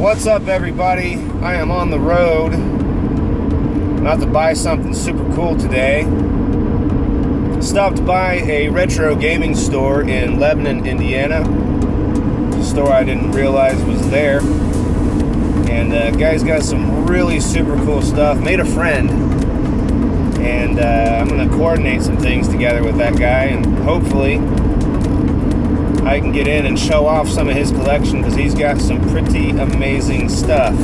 What's up, everybody? I am on the road. About to buy something super cool today. Stopped by a retro gaming store in Lebanon, Indiana. It's a store I didn't realize was there. And guy's got some really super cool stuff. Made a friend. And I'm going to coordinate some things together with that guy, and hopefully I can get in and show off some of his collection, because he's got some pretty amazing stuff.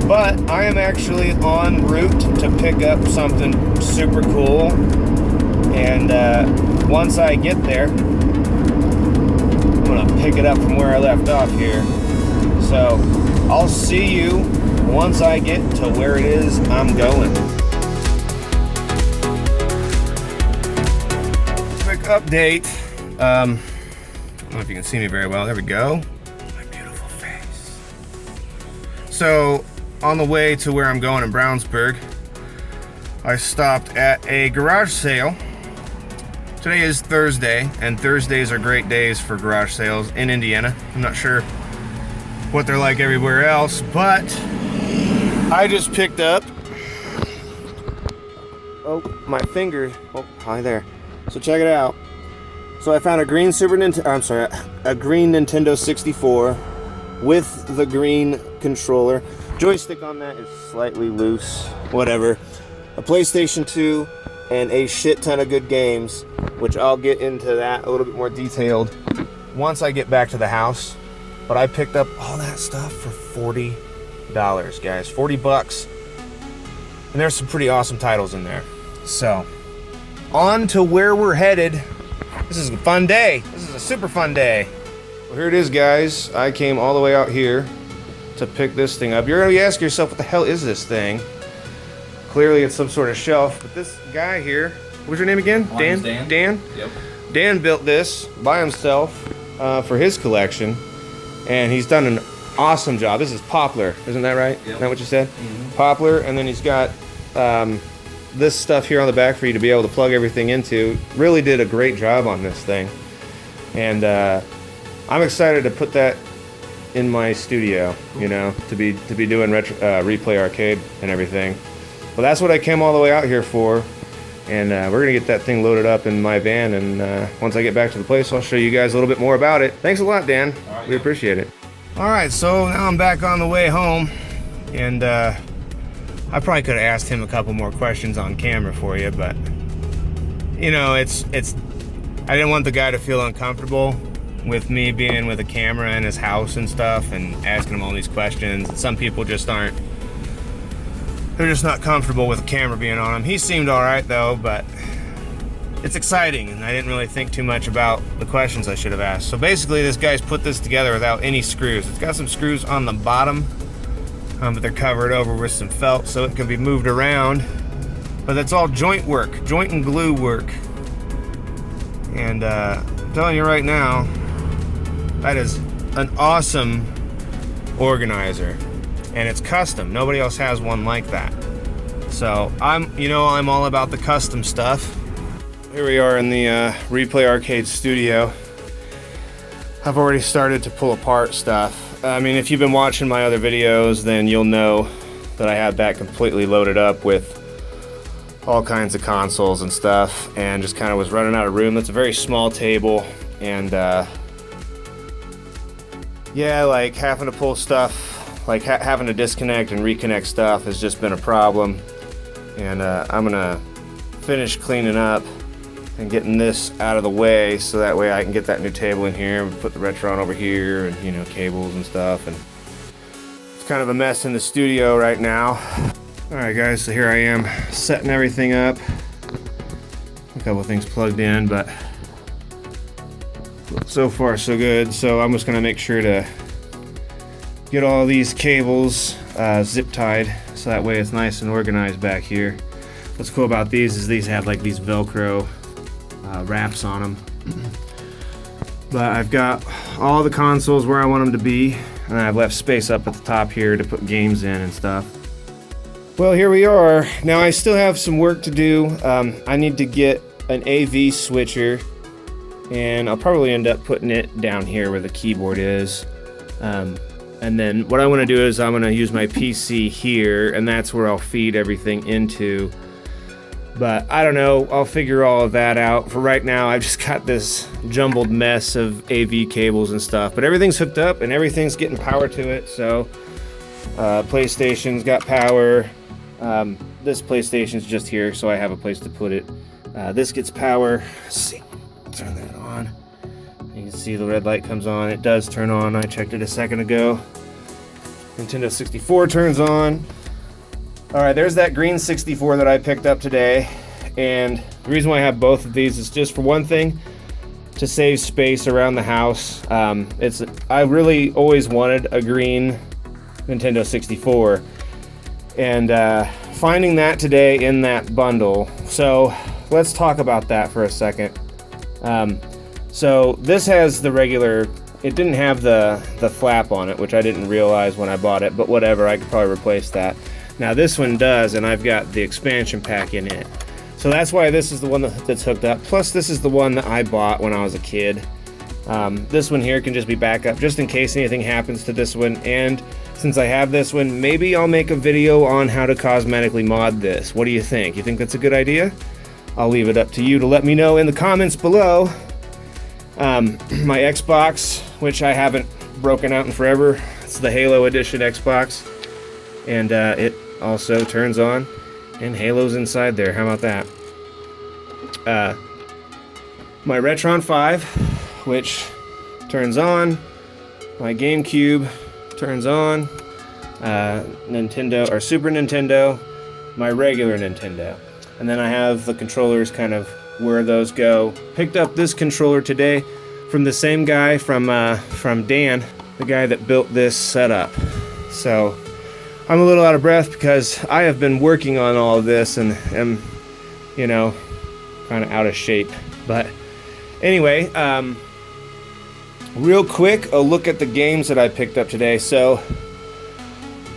But I am actually en route to pick up something super cool, and once I get there, I'm gonna pick it up from where I left off here. So I'll see you once I get to where it is I'm going. Quick update. I don't know if you can see me very well. There we go. My beautiful face. So, on the way to where I'm going in Brownsburg, I stopped at a garage sale. Today is Thursday, and Thursdays are great days for garage sales in Indiana. I'm not sure what they're like everywhere else, but I just picked up, oh, my finger, oh, hi there. So check it out. So I found a green a green Nintendo 64 with the green controller. Joystick on that is slightly loose, whatever. A PlayStation 2 and a shit ton of good games, which I'll get into that a little bit more detailed once I get back to the house. But I picked up all that stuff for $40, guys, 40 bucks. And there's some pretty awesome titles in there. So, on to where we're headed. This is a fun day. This is a super fun day. Well, here it is, guys. I came all the way out here to pick this thing up. You're gonna be asking yourself, what the hell is this thing? Clearly it's some sort of shelf, but this guy here, what's your name again? Dan? Dan? Yep. Dan built this by himself for his collection, and he's done an awesome job. This is poplar, isn't that right? Yep. Isn't that what you said? Mm-hmm. Poplar, and then he's got this stuff here on the back for you to be able to plug everything into. Really did a great job on this thing, and I'm excited to put that in my studio, you know, to be doing replay arcade and everything. Well, that's what I came all the way out here for, and we're gonna get that thing loaded up in my van, and once I get back to the place, I'll show you guys a little bit more about it. Thanks a lot, Dan. Right, we appreciate it. All right, so now I'm back on the way home, and I probably could have asked him a couple more questions on camera for you, but you know, I didn't want the guy to feel uncomfortable with me being with a camera in his house and stuff and asking him all these questions. Some people just aren't, they're just not comfortable with a camera being on them. He seemed all right though, but it's exciting, and I didn't really think too much about the questions I should have asked. So basically, this guy's put this together without any screws. It's got some screws on the bottom, but they're covered over with some felt so it can be moved around. But that's all joint work, joint and glue work. And I'm telling you right now, that is an awesome organizer, and it's custom. Nobody else has one like that. So I'm all about the custom stuff. Here we are in the Replay Arcade studio. I've already started to pull apart stuff. I mean, if you've been watching my other videos, then you'll know that I have that completely loaded up with all kinds of consoles and stuff, and just kind of was running out of room. That's a very small table, and yeah, like having to pull stuff, like having to disconnect and reconnect stuff has just been a problem. And I'm gonna finish cleaning up and getting this out of the way, so that way I can get that new table in here and put the Retron over here, and you know, cables and stuff. And it's kind of a mess in the studio right now. Alright guys, so here I am setting everything up. A couple of things plugged in, but so far so good. So I'm just gonna make sure to get all these cables zip tied, so that way it's nice and organized back here. What's cool about these is these have like these Velcro wraps on them. But I've got all the consoles where I want them to be, and I've left space up at the top here to put games in and stuff. Well, here we are. Now I still have some work to do. I need to get an AV switcher, and I'll probably end up putting it down here where the keyboard is. And then what I want to do is I'm going to use my PC here, and that's where I'll feed everything into. But I don't know, I'll figure all of that out. For right now, I've just got this jumbled mess of AV cables and stuff. But everything's hooked up and everything's getting power to it. So PlayStation's got power. This PlayStation's just here, so I have a place to put it. This gets power. Let's see, turn that on. You can see the red light comes on. It does turn on. I checked it a second ago. Nintendo 64 turns on. Alright, there's that green 64 that I picked up today. And the reason why I have both of these is just for one thing, to save space around the house. I really always wanted a green Nintendo 64. And finding that today in that bundle. So let's talk about that for a second. So this has the regular, it didn't have the flap on it, which I didn't realize when I bought it, but whatever, I could probably replace that. Now this one does, and I've got the expansion pack in it. So that's why this is the one that's hooked up. Plus this is the one that I bought when I was a kid. This one here can just be backup, just in case anything happens to this one. And since I have this one, maybe I'll make a video on how to cosmetically mod this. What do you think? You think that's a good idea? I'll leave it up to you to let me know in the comments below. My Xbox, which I haven't broken out in forever, it's the Halo Edition Xbox. And it also turns on, and Halo's inside there. How about that? My Retron 5, which turns on. My GameCube turns on. Nintendo or Super Nintendo. My regular Nintendo. And then I have the controllers, kind of where those go. Picked up this controller today from the same guy from Dan, the guy that built this setup. So I'm a little out of breath because I have been working on all of this and am, you know, kind of out of shape. But anyway, real quick, a look at the games that I picked up today. So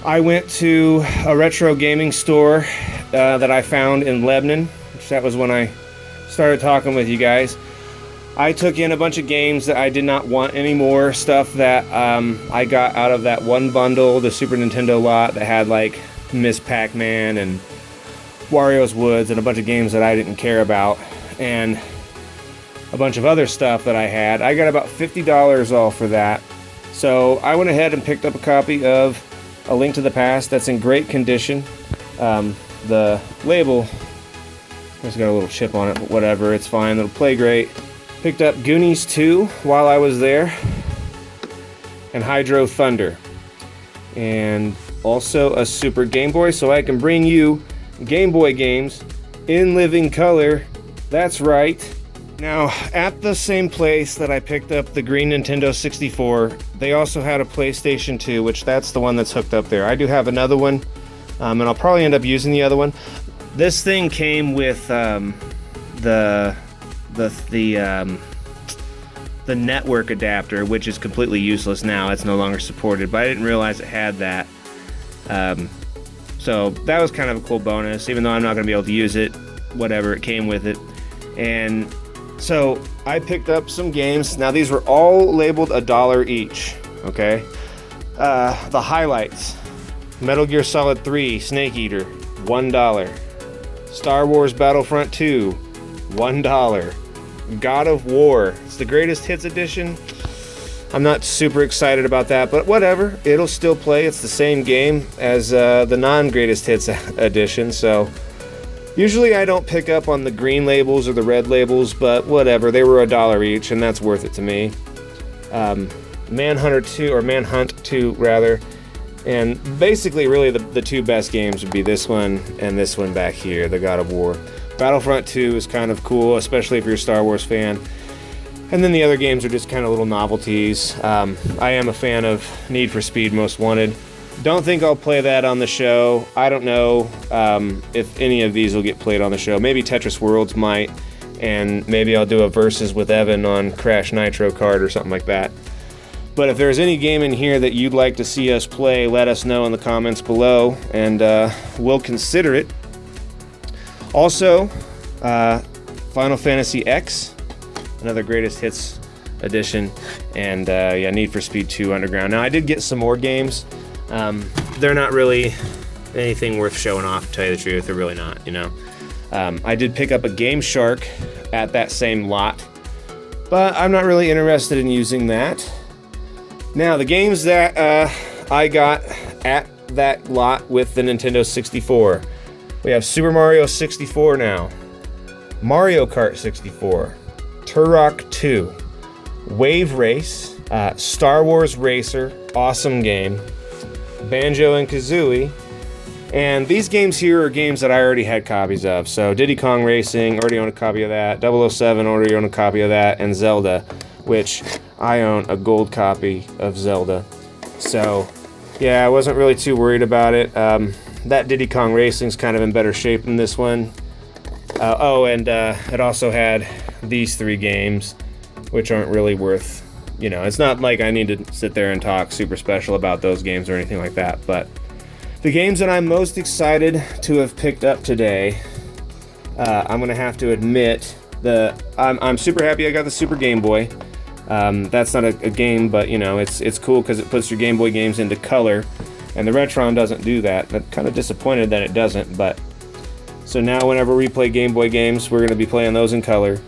I went to a retro gaming store that I found in Lebanon, which that was when I started talking with you guys. I took in a bunch of games that I did not want anymore, stuff that I got out of that one bundle, the Super Nintendo lot that had like Miss Pac-Man and Wario's Woods and a bunch of games that I didn't care about, and a bunch of other stuff that I had. I got about $50 off for that. So I went ahead and picked up a copy of A Link to the Past that's in great condition. The label has got a little chip on it, but whatever, it's fine, it'll play great. Picked up Goonies 2 while I was there, and Hydro Thunder, and also a Super Game Boy, so I can bring you Game Boy games in living color. That's right. Now, at the same place that I picked up the green Nintendo 64, they also had a PlayStation 2, which that's the one that's hooked up there. I do have another one, and I'll probably end up using the other one. This thing came with the network adapter, which is completely useless now. It's no longer supported, but I didn't realize it had that. So that was kind of a cool bonus, even though I'm not going to be able to use it. Whatever, it came with it. And so I picked up some games. Now these were all labeled $1 each, okay? The highlights: Metal Gear Solid 3 Snake Eater, $1. Star Wars Battlefront 2, $1. God of War, it's the Greatest Hits edition. I'm not super excited about that, but whatever, it'll still play. It's the same game as the non-Greatest Hits edition, so usually I don't pick up on the green labels or the red labels, but whatever, they were $1 each, and that's worth it to me. Manhunt 2 rather, and basically really the two best games would be this one and this one back here, the God of War. Battlefront 2 is kind of cool, especially if you're a Star Wars fan. And then the other games are just kind of little novelties. I am a fan of Need for Speed Most Wanted. Don't think I'll play that on the show. I don't know if any of these will get played on the show. Maybe Tetris Worlds might, and maybe I'll do a versus with Evan on Crash Nitro Kart or something like that. But if there's any game in here that you'd like to see us play, let us know in the comments below, and we'll consider it. Also, Final Fantasy X, another Greatest Hits edition, and yeah, Need for Speed 2 Underground. Now I did get some more games. They're not really anything worth showing off, to tell you the truth. They're really not, you know. I did pick up a Game Shark at that same lot, but I'm not really interested in using that. Now, the games that I got at that lot with the Nintendo 64. We have Super Mario 64 now, Mario Kart 64, Turok 2, Wave Race, Star Wars Racer, awesome game, Banjo and Kazooie, and these games here are games that I already had copies of. So Diddy Kong Racing, already own a copy of that, 007, already own a copy of that, and Zelda, which I own a gold copy of Zelda. So yeah, I wasn't really too worried about it. That Diddy Kong Racing's kind of in better shape than this one. It also had these 3 games, which aren't really worth, you know, it's not like I need to sit there and talk super special about those games or anything like that, but the games that I'm most excited to have picked up today, I'm gonna have to admit, I'm super happy I got the Super Game Boy. That's not a game, but you know, it's cool because it puts your Game Boy games into color, and the Retron doesn't do that. I'm kind of disappointed that it doesn't, but so now whenever we play Game Boy games, we're going to be playing those in color.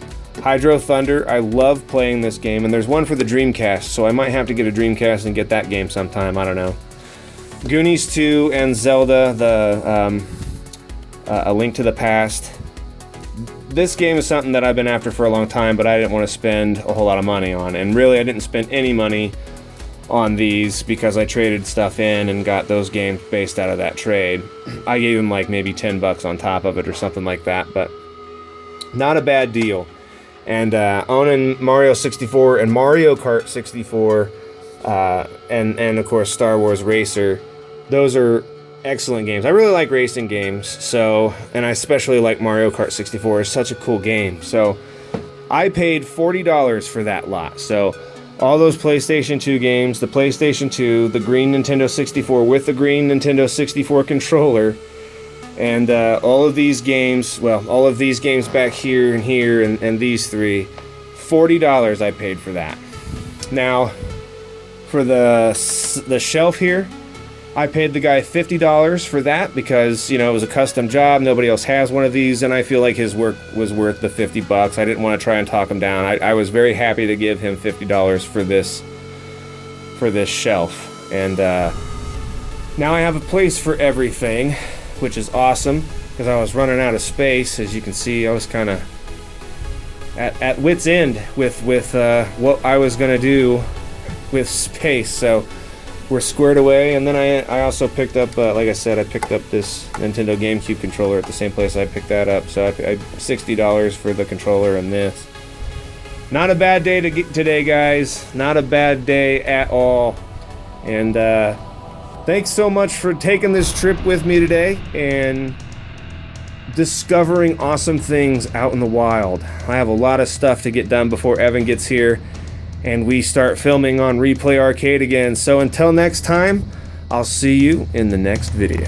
Hydro Thunder, I love playing this game, and there's one for the Dreamcast, so I might have to get a Dreamcast and get that game sometime, I don't know. Goonies 2 and Zelda, A Link to the Past. This game is something that I've been after for a long time, but I didn't want to spend a whole lot of money on. And really, I didn't spend any money on these because I traded stuff in and got those games based out of that trade. I gave them like maybe $10 on top of it or something like that, but not a bad deal. And owning Mario 64 and Mario Kart 64, and of course Star Wars Racer, those are excellent games. I really like racing games, so, and I especially like Mario Kart 64. It's such a cool game. So I paid $40 for that lot. So all those PlayStation 2 games, the PlayStation 2, the green Nintendo 64 with the green Nintendo 64 controller, and all of these games, well, all of these games back here and these 3, $40 I paid for that. Now, for the shelf here, I paid the guy $50 for that because, you know, it was a custom job. Nobody else has one of these, and I feel like his work was worth the $50. I didn't want to try and talk him down. I was very happy to give him $50 for this shelf. And now I have a place for everything, which is awesome because I was running out of space. As you can see, I was kind of at wit's end with what I was going to do with space. So we're squared away, and then I also picked up, like I said, I picked up this Nintendo GameCube controller at the same place I picked that up, so I paid $60 for the controller and this. Not a bad day today, guys. Not a bad day at all. And thanks so much for taking this trip with me today and discovering awesome things out in the wild. I have a lot of stuff to get done before Evan gets here and we start filming on Replay Arcade again. So until next time, I'll see you in the next video.